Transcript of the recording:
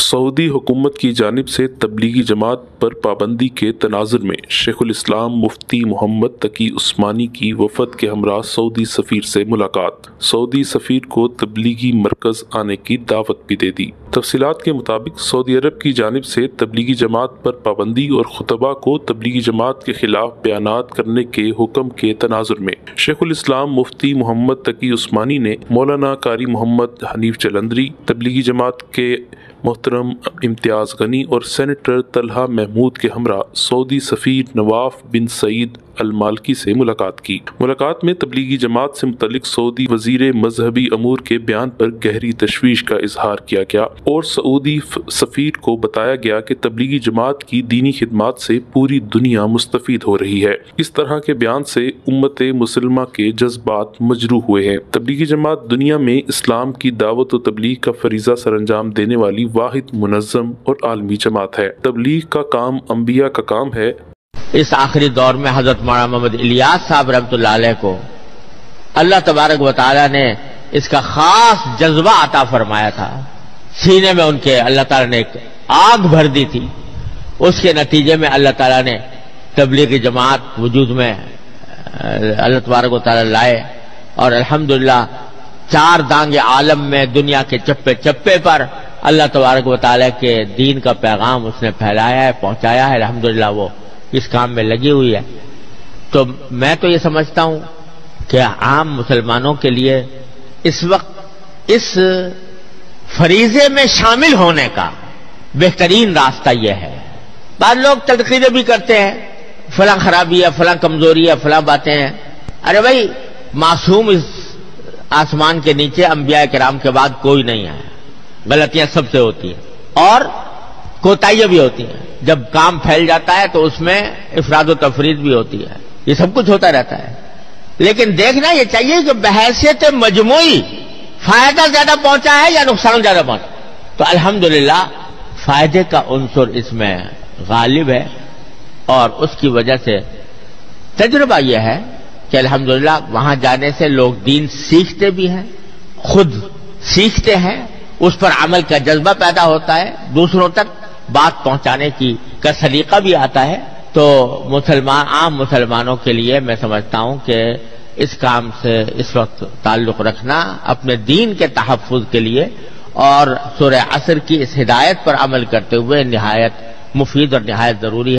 سعودی حکومت کی جانب سے تبلیغی جماعت پر پابندی کے تناظر میں شیخ الاسلام مفتی محمد تقی عثمانی کی وفد کے ہمراہ سعودی سفیر سے ملاقات۔ سعودی سفیر کو تبلیغی مرکز آنے کی دعوت بھی دے دی۔ تفصیلات کے مطابق سعودی عرب کی جانب سے تبلیغی جماعت پر پابندی اور خطبہ کو تبلیغی جماعت کے خلاف بیانات کرنے کے حکم کے تناظر میں شیخ الاسلام مفتی محمد تقی عثمانی نے مولانا قاری محمد حنیف جلندری، تبلیغی جماعت کے محترم امتیاز غنی اور سینیٹر طلحہ محمود کے ہمراہ سعودی سفیر نواف بن سعید المالکی سے ملاقات کی۔ ملاقات میں تبلیغی جماعت سے متعلق سعودی وزیر مذہبی امور کے بیان پر گہری تشویش کا اظہار کیا گیا اور سعودی سفیر کو بتایا گیا کہ تبلیغی جماعت کی دینی خدمات سے پوری دنیا مستفید ہو رہی ہے۔ اس طرح کے بیان سے امت مسلمہ کے جذبات مجروح ہوئے ہیں۔ تبلیغی جماعت دنیا میں اسلام کی دعوت و تبلیغ کا فریضہ سر انجام دینے والی واحد منظم اور عالمی جماعت ہے۔ تبلیغ کا کام انبیاء کا کام ہے۔ اس آخری دور میں حضرت مولانا محمد الیاس صاحب رحمۃ اللہ علیہ کو اللہ تبارک و تعالیٰ نے اس کا خاص جذبہ عطا فرمایا تھا۔ سینے میں ان کے اللہ تعالیٰ نے ایک آگ بھر دی تھی، اس کے نتیجے میں اللہ تعالیٰ نے تبلیغی جماعت وجود میں اللہ تبارک و تعالیٰ لائے، اور الحمدللہ چار دانگ عالم میں دنیا کے چپے چپے پر اللہ تبارک و تعالیٰ کے دین کا پیغام اس نے پھیلایا ہے، پہنچایا ہے۔ الحمدللہ وہ اس کام میں لگی ہوئی ہے۔ تو میں تو یہ سمجھتا ہوں کہ عام مسلمانوں کے لیے اس وقت اس فریضے میں شامل ہونے کا بہترین راستہ یہ ہے۔ بعض لوگ تنقیدیں بھی کرتے ہیں، فلاں خرابی ہے، فلاں کمزوری ہے، فلاں باتیں ہیں۔ ارے بھائی، معصوم اس آسمان کے نیچے انبیاء کرام کے بعد کوئی نہیں ہے۔ غلطیاں سب سے ہوتی ہیں اور کوتاہیاں بھی ہوتی ہیں۔ جب کام پھیل جاتا ہے تو اس میں افراد و تفرید بھی ہوتی ہے، یہ سب کچھ ہوتا رہتا ہے۔ لیکن دیکھنا یہ چاہیے کہ بحیثیت مجموعی فائدہ زیادہ پہنچا ہے یا نقصان زیادہ پہنچا۔ تو الحمدللہ فائدے کا عنصر اس میں غالب ہے، اور اس کی وجہ سے تجربہ یہ ہے کہ الحمدللہ وہاں جانے سے لوگ دین سیکھتے بھی ہیں، خود سیکھتے ہیں، اس پر عمل کا جذبہ پیدا ہوتا ہے، دوسروں تک بات پہنچانے کا سلیقہ بھی آتا ہے۔ تو عام مسلمانوں کے لیے میں سمجھتا ہوں کہ اس کام سے اس وقت تعلق رکھنا اپنے دین کے تحفظ کے لیے اور سورہ عصر کی اس ہدایت پر عمل کرتے ہوئے نہایت مفید اور نہایت ضروری ہے۔